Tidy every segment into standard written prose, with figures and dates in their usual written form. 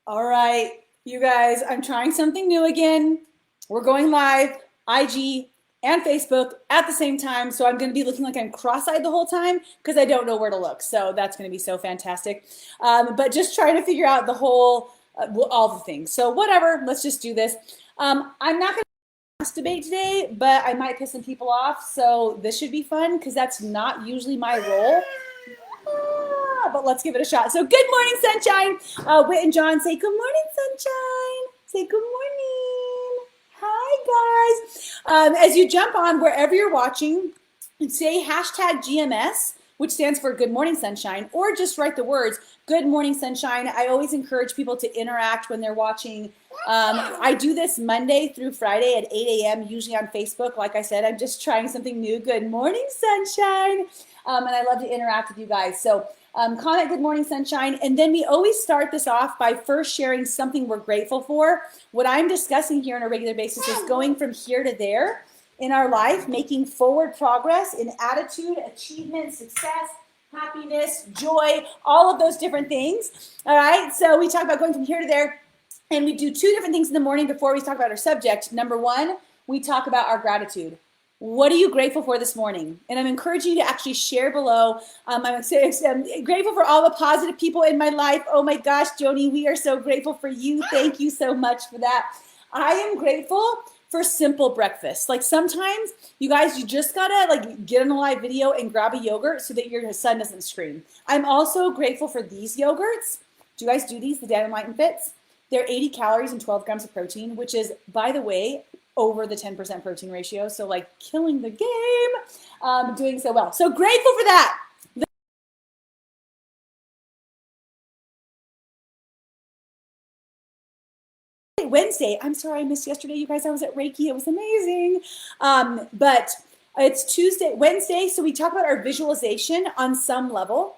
All right, you guys, I'm trying something new again. We're going live, IG and Facebook at the same time. So I'm going to be looking like I'm cross-eyed the whole time because I don't know where to look. So that's going to be so fantastic. But just trying to figure out the whole, all the things. So whatever, let's just do this. I'm not going to masturbate today, but I might piss some people off. So this should be fun because that's not usually my role. But let's give it a shot. So good morning, sunshine. Whit and John say good morning, sunshine. Say good morning. Hi, guys. As you jump on wherever you're watching, say hashtag GMS, which stands for Good Morning Sunshine, or just write the words Good Morning Sunshine. I always encourage people to interact when they're watching. I do this Monday through Friday at 8 a.m., usually on Facebook. Like I said, I'm just trying something new. Good morning, sunshine. And I love to interact with you guys. So comment Good Morning Sunshine. And then we always start this off by first sharing something we're grateful for. What I'm discussing here on a regular basis is going from here to there in our life, making forward progress in attitude, achievement, success, happiness, joy, all of those different things. All right, so we talk about going from here to there, and we do two different things in the morning before we talk about our subject. Number one, we talk about our gratitude. What are you grateful for this morning? And I'm encouraging you to actually share below. I'm grateful for all the positive people in my life. Oh my gosh, Joni, we are so grateful for you. Thank you so much for that. I am grateful for simple breakfast. Like sometimes you guys, you just gotta like get on a live video and grab a yogurt so that your son doesn't scream. I'm also grateful for these yogurts. Do you guys do these, the Dan and Light and Fits? They're 80 calories and 12 grams of protein, which is, by the way, over the 10% protein ratio. So like killing the game, doing so well. So grateful for that. Wednesday. I'm sorry I missed yesterday, you guys. I was at Reiki. It was amazing. But it's Wednesday. So we talk about our visualization on some level.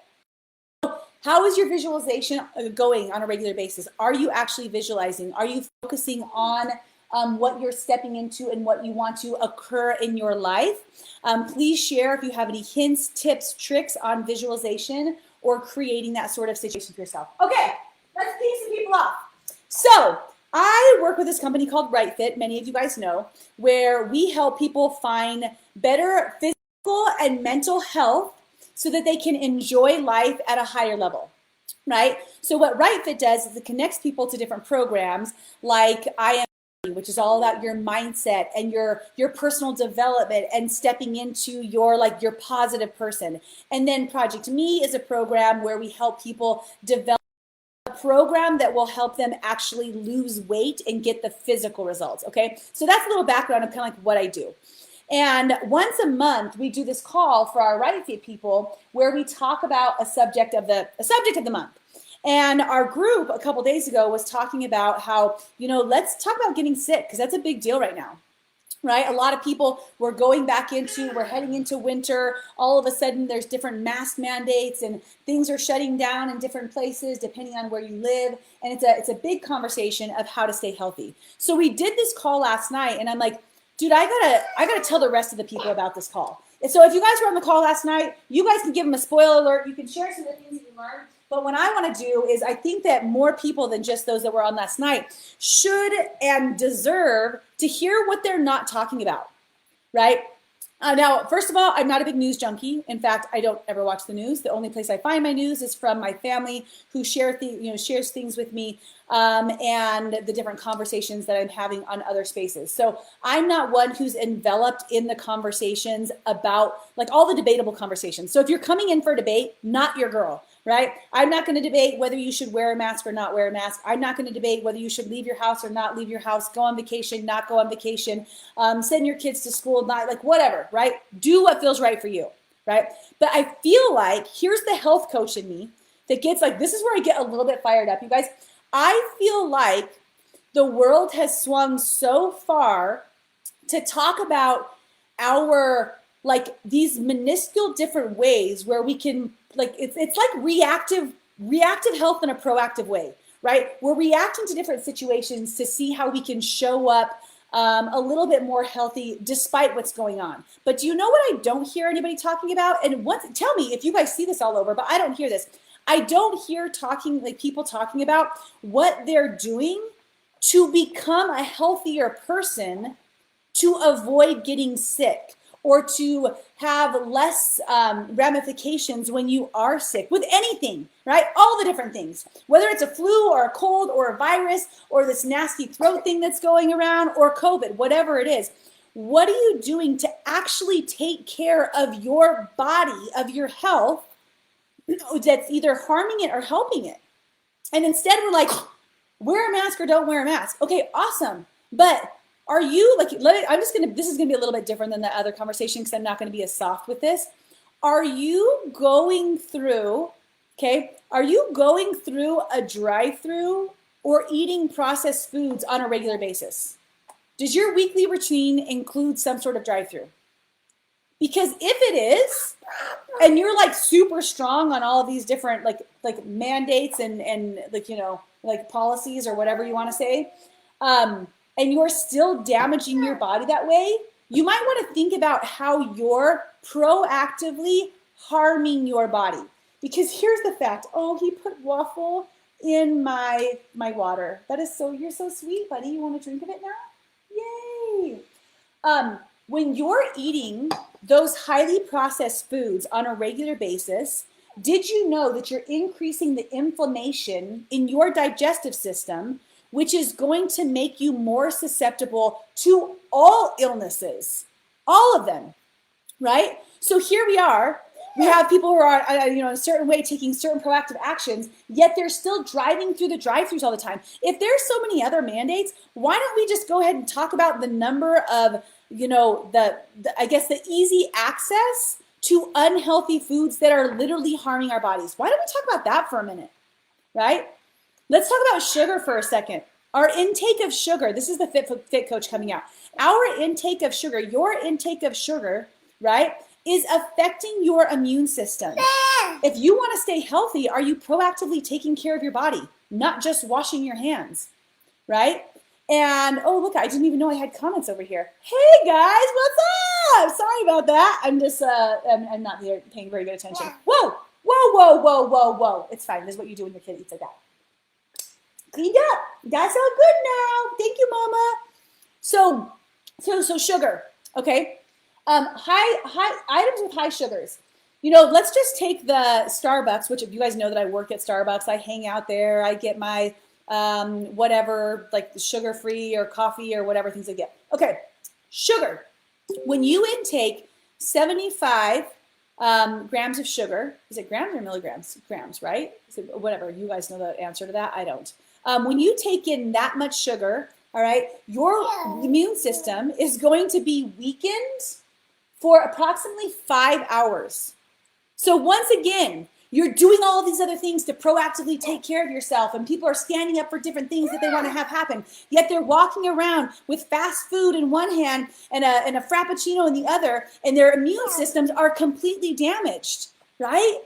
How is your visualization going on a regular basis? Are you actually visualizing? Are you focusing on what you're stepping into and what you want to occur in your life? Please share if you have any hints, tips, tricks on visualization or creating that sort of situation for yourself. Okay, let's piece some people off. So I work with this company called Right Fit, many of you guys know, where we help people find better physical and mental health so that they can enjoy life at a higher level, right? So what Right Fit does is it connects people to different programs like I Am, which is all about your mindset and your personal development and stepping into your positive person. And then Project Me is a program where we help people develop a program that will help them actually lose weight and get the physical results, okay? So that's a little background of kind of like what I do. And once a month, we do this call for our Right Fit people where we talk about a subject of the month. And our group a couple days ago was talking about how, let's talk about getting sick because that's a big deal right now. Right? A lot of people we're heading into winter. All of a sudden there's different mask mandates and things are shutting down in different places depending on where you live. And it's a big conversation of how to stay healthy. So we did this call last night and I'm like, dude, I gotta tell the rest of the people about this call. And so if you guys were on the call last night, you guys can give them a spoiler alert. You can share some of the things that you learned. But what I want to do is I think that more people than just those that were on last night should and deserve to hear what they're not talking about, right? Now, first of all, I'm not a big news junkie. In fact, I don't ever watch the news. The only place I find my news is from my family who shares things with me and the different conversations that I'm having on other spaces. So I'm not one who's enveloped in the conversations about like all the debatable conversations. So if you're coming in for a debate, not your girl. Right? I'm not going to debate whether you should wear a mask or not wear a mask. I'm not going to debate whether you should leave your house or not leave your house, go on vacation, not go on vacation, send your kids to school, not like whatever, right? Do what feels right for you, right? But I feel like here's the health coach in me that gets like, this is where I get a little bit fired up, you guys. I feel like the world has swung so far to talk about our these minuscule different ways where we can it's like reactive health in a proactive way, right? We're reacting to different situations to see how we can show up a little bit more healthy despite what's going on. But do you know what I don't hear anybody talking about? And tell me if you guys see this all over, but I don't hear this. I don't hear people talking about what they're doing to become a healthier person, to avoid getting sick, or to have less ramifications when you are sick with anything, right? All the different things, whether it's a flu or a cold or a virus or this nasty throat thing that's going around or COVID, whatever it is. What are you doing to actually take care of your body, of your health, that's either harming it or helping it? And instead we're like, wear a mask or don't wear a mask. Okay, awesome. But are you this is gonna be a little bit different than the other conversation because I'm not gonna be as soft with this. Are you going through a drive-through or eating processed foods on a regular basis? Does your weekly routine include some sort of drive-through? Because if it is, and you're like super strong on all of these different like mandates and like policies or whatever you want to say, and you're still damaging your body that way, you might want to think about how you're proactively harming your body. Because here's the fact. Oh, he put waffle in my water. That is you're so sweet, buddy. You want a drink of it now? Yay. When you're eating those highly processed foods on a regular basis, did you know that you're increasing the inflammation in your digestive system, which is going to make you more susceptible to all illnesses, all of them, right? So here we are. We have people who are, in a certain way taking certain proactive actions, yet they're still driving through the drive-thrus all the time. If there's so many other mandates, why don't we just go ahead and talk about the number of, the easy access to unhealthy foods that are literally harming our bodies? Why don't we talk about that for a minute, right? Let's talk about sugar for a second. Our intake of sugar, this is the Fit Coach coming out. Our intake of sugar, your intake of sugar, right, is affecting your immune system. If you want to stay healthy, are you proactively taking care of your body, not just washing your hands, right? And, oh, look, I didn't even know I had comments over here. Hey, guys, what's up? Sorry about that. I'm just, I'm not paying very good attention. Whoa, whoa, whoa, whoa, whoa, whoa. It's fine. This is what you do when your kid eats like that. Cleaned up. That's all good now. Thank you, Mama. So sugar, okay? High items with high sugars. Let's just take the Starbucks, which if you guys know that I work at Starbucks, I hang out there. I get my whatever, like the sugar-free or coffee or whatever things I get. Okay, sugar. When you intake 75 grams of sugar, is it grams or milligrams? Grams, right? Is it, whatever, you guys know the answer to that. I don't. When you take in that much sugar, all right, your immune system is going to be weakened for approximately 5 hours. So once again, you're doing all of these other things to proactively take care of yourself, and people are standing up for different things that they want to have happen, yet they're walking around with fast food in one hand and a Frappuccino in the other, and their immune systems are completely damaged, right?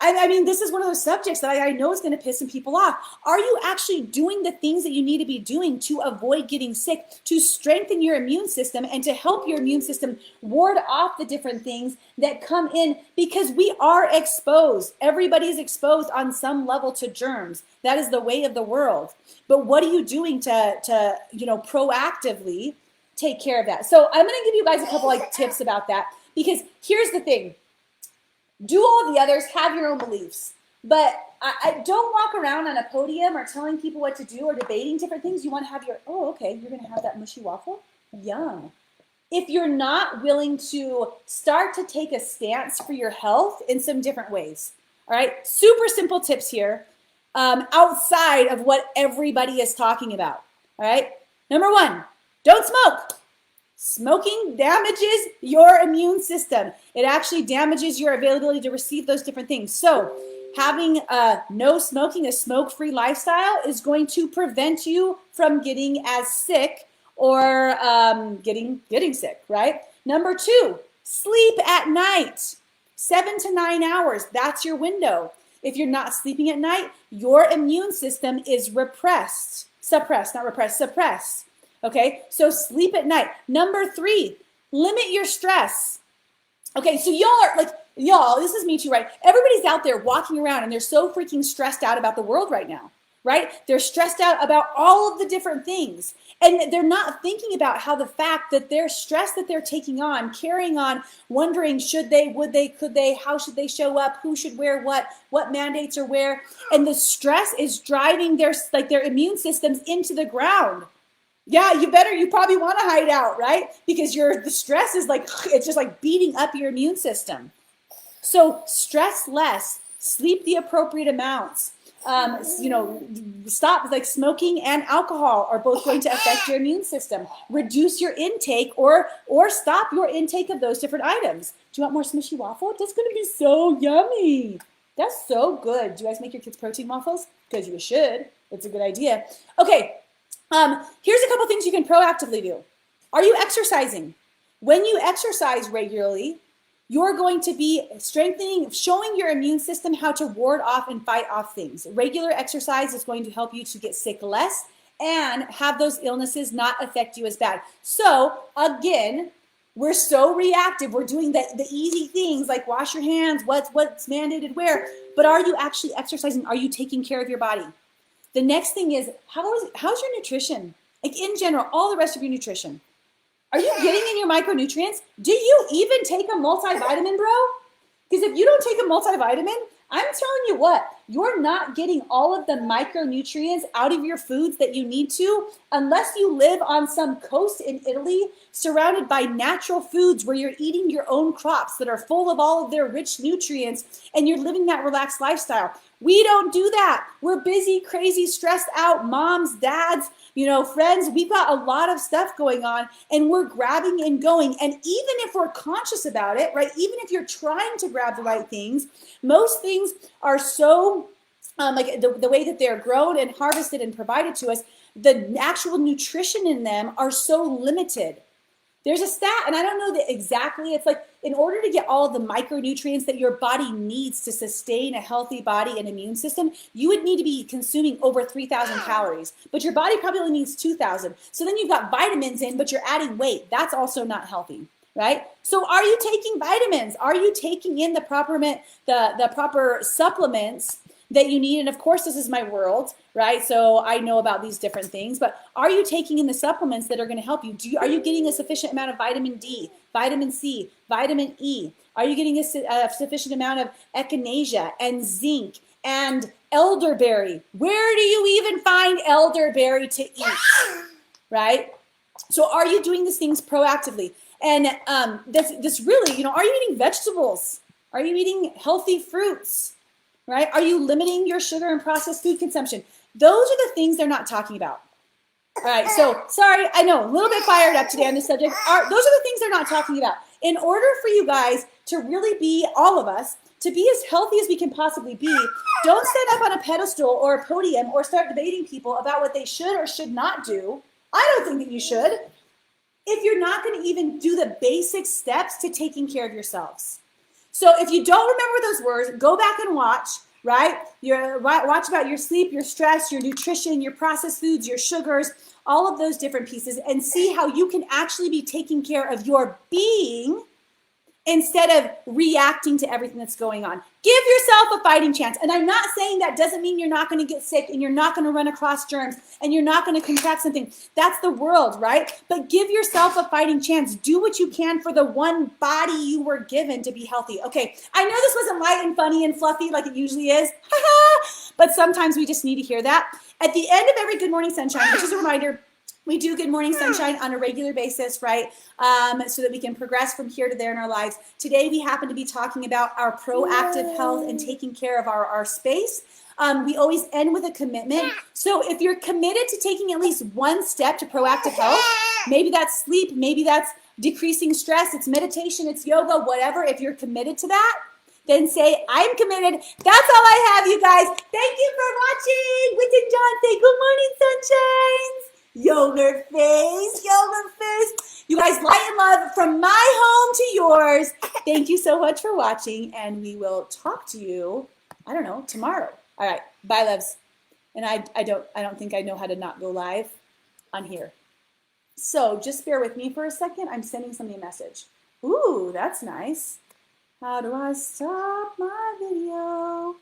I mean, this is one of those subjects that I know is going to piss some people off. Are you actually doing the things that you need to be doing to avoid getting sick, to strengthen your immune system and to help your immune system ward off the different things that come in? Because we are exposed. Everybody's exposed on some level to germs. That is the way of the world. But what are you doing to proactively take care of that? So I'm going to give you guys a couple tips about that, because here's the thing. Do all the others, have your own beliefs. But I don't walk around on a podium or telling people what to do or debating different things. You want to have you're going to have that mushy waffle? Yum. If you're not willing to start to take a stance for your health in some different ways. All right, super simple tips here outside of what everybody is talking about. All right, number 1, don't smoke. Smoking damages your immune system. It actually damages your availability to receive those different things. So having no smoking, a smoke-free lifestyle is going to prevent you from getting as sick or getting sick, right? Number 2, sleep at night. 7 to 9 hours, that's your window. If you're not sleeping at night, your immune system is suppressed. Okay, so sleep at night. Number 3, limit your stress. Okay, so y'all are y'all, this is me too, right? Everybody's out there walking around and they're so freaking stressed out about the world right now, right? They're stressed out about all of the different things. And they're not thinking about how the fact that their stress that they're taking on, carrying on, wondering should they, would they, could they, how should they show up, who should wear what mandates are where, and the stress is driving their immune systems into the ground. Yeah, you probably want to hide out, right? Because the stress is like, it's just like beating up your immune system. So stress less, sleep the appropriate amounts. Stop, like smoking and alcohol are both going to affect your immune system. Reduce your intake or stop your intake of those different items. Do you want more smushy waffle? That's going to be so yummy. That's so good. Do you guys make your kids protein waffles? Because you should. It's a good idea. Okay, here's a couple things you can proactively do. Are you exercising? When you exercise regularly, you're going to be strengthening, showing your immune system how to ward off and fight off things. Regular exercise is going to help you to get sick less and have those illnesses not affect you as bad. So again, we're so reactive. We're doing the easy things like wash your hands, what's mandated where, but are you actually exercising? Are you taking care of your body? The next thing is, how's your nutrition? Like in general, all the rest of your nutrition. Are you getting in your micronutrients? Do you even take a multivitamin, bro? Because if you don't take a multivitamin, I'm telling you what, you're not getting all of the micronutrients out of your foods that you need to unless you live on some coast in Italy surrounded by natural foods where you're eating your own crops that are full of all of their rich nutrients and you're living that relaxed lifestyle. We don't do that. We're busy, crazy, stressed out moms, dads, friends. We've got a lot of stuff going on and we're grabbing and going. And even if we're conscious about it, right? Even if you're trying to grab the right things, most things are so like the way that they're grown and harvested and provided to us, the actual nutrition in them are so limited. There's a stat, and I don't know that exactly, it's like in order to get all of the micronutrients that your body needs to sustain a healthy body and immune system, you would need to be consuming over 3,000 calories, but your body probably only needs 2,000. So then you've got vitamins in, but you're adding weight. That's also not healthy, right? So are you taking vitamins? Are you taking in the proper supplements that you need? And of course, this is my world, right? So I know about these different things, but are you taking in the supplements that are going to help you? Are you getting a sufficient amount of vitamin D, vitamin C, vitamin E? Are you getting a sufficient amount of echinacea and zinc and elderberry? Where do you even find elderberry to eat, right? So are you doing these things proactively? And this really, are you eating vegetables? Are you eating healthy fruits? Right? Are you limiting your sugar and processed food consumption? Those are the things they're not talking about. All right, so sorry, I know, a little bit fired up today on this subject. Those are the things they're not talking about. In order for you guys to really be, all of us, to be as healthy as we can possibly be, don't stand up on a pedestal or a podium or start debating people about what they should or should not do. I don't think that you should. If you're not going to even do the basic steps to taking care of yourselves. So if you don't remember those words, go back and watch, right? Watch about your sleep, your stress, your nutrition, your processed foods, your sugars, all of those different pieces, and see how you can actually be taking care of your being instead of reacting to everything that's going on. Give yourself a fighting chance. And I'm not saying that doesn't mean you're not going to get sick and you're not going to run across germs and you're not going to contract something. That's the world, right? But give yourself a fighting chance. Do what you can for the one body you were given to be healthy. Okay, I know this wasn't light and funny and fluffy like it usually is, but sometimes we just need to hear that. At the end of every Good Morning Sunshine, which is a reminder, we do Good Morning Sunshine on a regular basis, right? So that we can progress from here to there in our lives. Today, we happen to be talking about our proactive health and taking care of our space. We always end with a commitment. So if you're committed to taking at least one step to proactive health, maybe that's sleep, maybe that's decreasing stress, it's meditation, it's yoga, whatever. If you're committed to that, then say, I'm committed. That's all I have, you guys. Thank you for watching. Witt and John say good morning, sunshines. Yogurt face, yogurt face. You guys, light and love from my home to yours. Thank you so much for watching, and we will talk to you, I don't know, tomorrow. All right, bye, loves. And I don't think I know how to not go live on here. So just bear with me for a second. I'm sending somebody a message. Ooh, that's nice. How do I stop my video?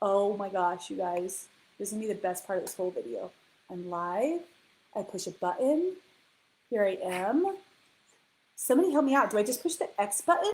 Oh my gosh, you guys. This is gonna be the best part of this whole video. I'm live. I push a button. Here I am. Somebody help me out. Do I just push the X button?